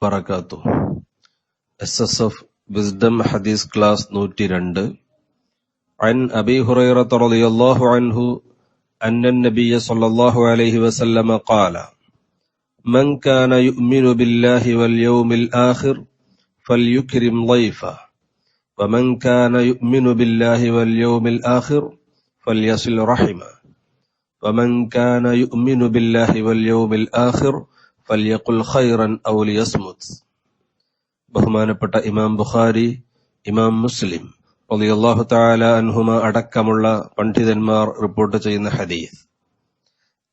വബറകാതുഹു. SSF wisdom ഹദീസ് class 102. عن أبي هريرة رضي الله عنه أن النبي صلى الله عليه وسلم قال: من كان يؤمن بالله واليوم الآخر فليكرم ضيفه ومن كان يؤمن بالله واليوم الآخر فليصل رحمه ومن كان يؤمن بالله واليوم الآخر فليقل خيرا أو ليصمت. ബഹുമാനപ്പെട്ട ഇമാം ബുഖാരി, ഇമാം മുസ്ലിം റളിയല്ലാഹു തആല അൻഹുമ അടക്കമുള്ള പണ്ഡിതന്മാർ റിപ്പോർട്ട് ചെയ്യുന്ന ഹദീസ്.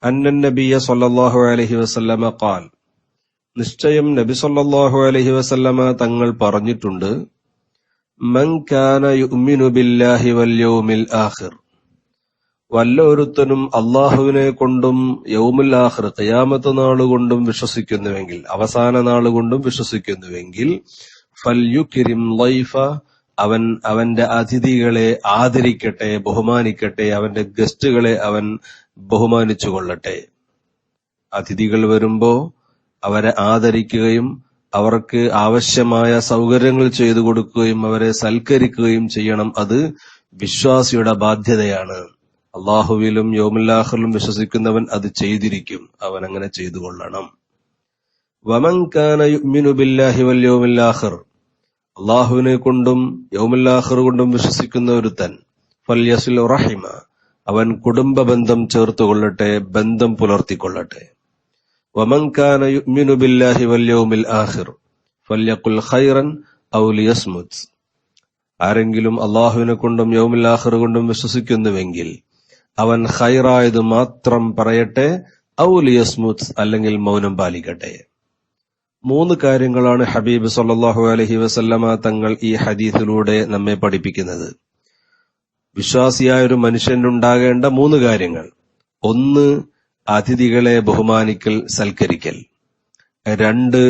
അന്നൻ നബിയ സല്ലല്ലാഹു അലൈഹി വസല്ലമ ഖാൽ, നിശ്ചയം നബി സല്ലല്ലാഹു അലൈഹി വസല്ലമ തങ്ങൾ പറഞ്ഞിട്ടുണ്ട്, മൻ കാന യുഅ്മിനു ബില്ലാഹി വൽ യൗമിൽ ആഖിർ, വല്ലൊരുത്തനും അള്ളാഹുവിനെ കൊണ്ടും യൗമുൽ ആഖിർ ഖിയാമത്ത് നാളുകൊണ്ടും വിശ്വസിക്കുന്നുവെങ്കിൽ, അവസാന നാളുകൊണ്ടും വിശ്വസിക്കുന്നുവെങ്കിൽ, ഫൽയുക്രിം ളൈഫ, അവൻ അവന്റെ അതിഥികളെ ആദരിക്കട്ടെ, ബഹുമാനിക്കട്ടെ, അവന്റെ ഗസ്റ്റുകളെ അവൻ ബഹുമാനിച്ചു കൊള്ളട്ടെ. അതിഥികൾ വരുമ്പോ അവരെ ആദരിക്കുകയും അവർക്ക് ആവശ്യമായ സൗകര്യങ്ങൾ ചെയ്തു കൊടുക്കുകയും അവരെ സൽക്കരിക്കുകയും ചെയ്യണം. അത് വിശ്വാസിയുടെ ബാധ്യതയാണ്. അള്ളാഹുവിലും യൗമുൽ ആഖിറിലും വിശ്വസിക്കുന്നവൻ അത് ചെയ്തിരിക്കും, അവൻ അങ്ങനെ ചെയ്തു കൊള്ളണം. വമൻ കാന യുഅ്മിനു ബില്ലാഹി വൽ യൗമിൽ ആഖിർ, അള്ളാഹുവിനെ കൊണ്ടും യൗമുൽ ആഖിർ കൊണ്ടും വിശ്വസിക്കുന്ന ഒരുത്തൻ, ഫൽയസിൽ റഹിമ, അവൻ കുടുംബ ബന്ധം ചേർത്തുകൊള്ളട്ടെ, ബന്ധം പുലർത്തിക്കൊള്ളട്ടെ. വമൻ കാന യുഅ്മിനു ബില്ലാഹി വൽ യൗമിൽ ആഖിർ ഫൽയഖുൽ ഖൈറൻ ഔ ലിയസ്മുത്, ആരെങ്കിലും അള്ളാഹുവിനെ കൊണ്ടും യൗമുൽ ആഖിർ കൊണ്ടും വിശ്വസിക്കുന്നുവെങ്കിൽ അവൻ ഖൈറായത് മാത്രം പറയട്ടെ, ഔ ലിയസ്മുത്, അല്ലെങ്കിൽ മൗനം പാലിക്കട്ടെ. 3 കാര്യങ്ങളാണ് ഹബീബ് സല്ലല്ലാഹു അലൈഹി വസല്ലമ തങ്ങൾ ഈ ഹദീസിലൂടെ നമ്മെ പഠിപ്പിക്കുന്നത്. വിശ്വാസിയായ ഒരു മനുഷ്യനുണ്ടാകേണ്ട 3 കാര്യങ്ങൾ. 1, അതിഥികളെ ബഹുമാനിക്കൽ, സൽക്കരിക്കൽ. 2,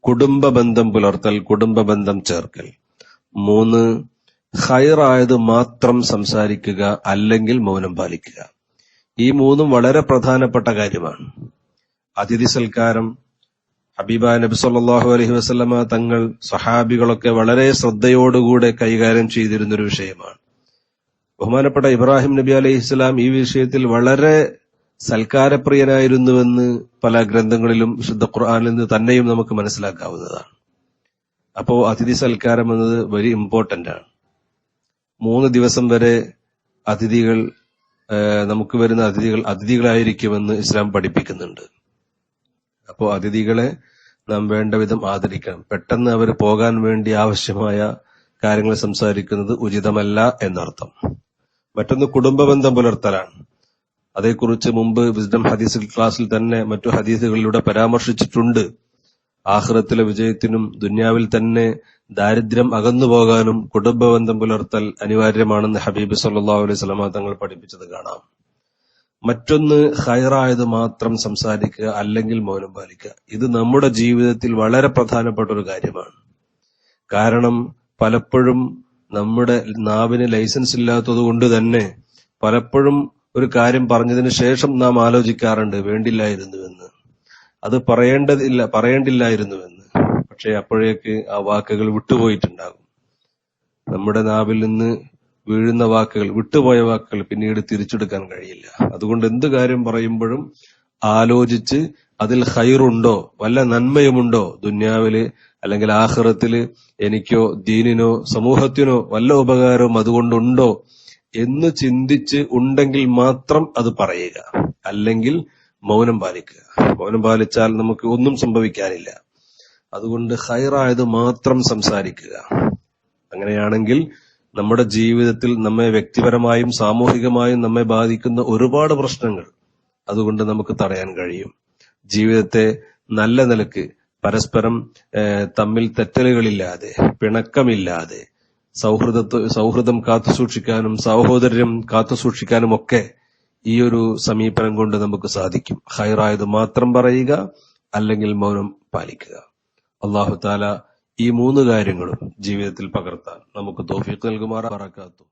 കുടുംബ ബന്ധം പുലർത്തൽ, കുടുംബ ബന്ധം ചേർക്കൽ. 3, ഖൈറായത് മാത്രം സംസാരിക്കുക, അല്ലെങ്കിൽ മൗനം പാലിക്കുക. ഈ 3ഉം വളരെ പ്രധാനപ്പെട്ട കാര്യമാണ്. അതിഥി സൽക്കാരം ഹബീബായ നബി സല്ലല്ലാഹു അലൈഹി വസല്ലമ തങ്ങൾ, സഹാബികളൊക്കെ വളരെ ശ്രദ്ധയോടുകൂടെ കൈകാര്യം ചെയ്തിരുന്നൊരു വിഷയമാണ്. ബഹുമാനപ്പെട്ട ഇബ്രാഹിം നബി അലൈഹിസ്സലാം ഈ വിഷയത്തിൽ വളരെ സൽക്കാരപ്രിയനായിരുന്നുവെന്ന് പല ഗ്രന്ഥങ്ങളിലും വിശുദ്ധ ഖുർആനിൽ നിന്ന് തന്നെയും നമുക്ക് മനസ്സിലാക്കാവുന്നതാണ്. അപ്പോ അതിഥി സൽക്കാരം എന്നത് വെരി ഇമ്പോർട്ടന്റ് ആണ്. 3 ദിവസം വരെ അതിഥികൾ, നമുക്ക് വരുന്ന അതിഥികളായിരിക്കുമെന്ന് ഇസ്ലാം പഠിപ്പിക്കുന്നുണ്ട്. അപ്പോ അതിഥികളെ നാം വേണ്ട വിധം ആദരിക്കണം. പെട്ടെന്ന് അവർ പോകാൻ വേണ്ടി ആവശ്യമായ കാര്യങ്ങൾ സംസാരിക്കുന്നത് ഉചിതമല്ല എന്നർത്ഥം. മറ്റൊന്ന് കുടുംബ ബന്ധം പുലർത്തലാണ്. അതേക്കുറിച്ച് മുമ്പ് വിസ്ഡം ഹദീസ് ക്ലാസ്സിൽ തന്നെ മറ്റു ഹദീസുകളിലൂടെ പരാമർശിച്ചിട്ടുണ്ട്. ആഖിറത്തിലെ വിജയത്തിനും ദുന്യാവിൽ തന്നെ ദാരിദ്ര്യം അകന്നുപോകാനും കുടുംബ ബന്ധം പുലർത്തൽ അനിവാര്യമാണെന്ന് ഹബീബ് സല്ലല്ലാഹു അലൈഹി വസല്ലമ തങ്ങൾ പഠിപ്പിച്ചത് കാണാം. മറ്റൊന്ന് ഖൈറായത് മാത്രം സംസാരിക്കുക, അല്ലെങ്കിൽ മൗനം പാലിക്കുക. ഇത് നമ്മുടെ ജീവിതത്തിൽ വളരെ പ്രധാനപ്പെട്ട ഒരു കാര്യമാണ്. കാരണം പലപ്പോഴും നമ്മുടെ നാവിന് ലൈസൻസ് ഇല്ലാത്തത് കൊണ്ട് തന്നെ പലപ്പോഴും ഒരു കാര്യം പറഞ്ഞതിന് ശേഷം നാം ആലോചിക്കാറുണ്ട്, വേണ്ടില്ലായിരുന്നുവെന്ന്, അത് പറയേണ്ടില്ലായിരുന്നുവെന്ന്. പക്ഷെ അപ്പോഴേക്ക് ആ വാക്കുകൾ വിട്ടുപോയിട്ടുണ്ടാകും. നമ്മുടെ നാവിൽ നിന്ന് വീഴുന്ന വാക്കുകൾ, വിട്ടുപോയ വാക്കുകൾ പിന്നീട് തിരിച്ചെടുക്കാൻ കഴിയില്ല. അതുകൊണ്ട് എന്ത് കാര്യം പറയുമ്പോഴും ആലോചിച്ച് അതിൽ ഖൈറുണ്ടോ, വല്ല നന്മയുമുണ്ടോ, ദുന്യാവില് അല്ലെങ്കിൽ ആഖിറത്തില് എനിക്കോ ദീനിനോ സമൂഹത്തിനോ വല്ല ഉപകാരവും അതുകൊണ്ടുണ്ടോ എന്ന് ചിന്തിച്ച് ഉണ്ടെങ്കിൽ മാത്രം അത് പറയുക, അല്ലെങ്കിൽ മൗനം പാലിക്കുക. മൗനം പാലിച്ചാൽ നമുക്ക് ഒന്നും സംഭവിക്കാനില്ല. അതുകൊണ്ട് ഖൈറായത് മാത്രം സംസാരിക്കുക. അങ്ങനെയാണെങ്കിൽ നമ്മുടെ ജീവിതത്തിൽ നമ്മെ വ്യക്തിപരമായും സാമൂഹികമായും നമ്മെ ബാധിക്കുന്ന ഒരുപാട് പ്രശ്നങ്ങൾ അതുകൊണ്ട് നമുക്ക് തടയാൻ കഴിയും. ജീവിതത്തെ നല്ല നിലക്ക് പരസ്പരം തമ്മിൽ തെറ്റലുകളില്ലാതെ, പിണക്കമില്ലാതെ, സൗഹൃദം കാത്തുസൂക്ഷിക്കാനും സഹോദര്യം കാത്തുസൂക്ഷിക്കാനും ഒക്കെ ഈ ഒരു സമീപനം കൊണ്ട് നമുക്ക് സാധിക്കും. ഖൈറായത് മാത്രം പറയുക, അല്ലെങ്കിൽ മൗനം പാലിക്കുക. അല്ലാഹു തആല ഈ 3 കാര്യങ്ങളും ജീവിതത്തിൽ പകർത്താൻ നമുക്ക് തൗഫീഖ് നൽകുമാറാകട്ടെ.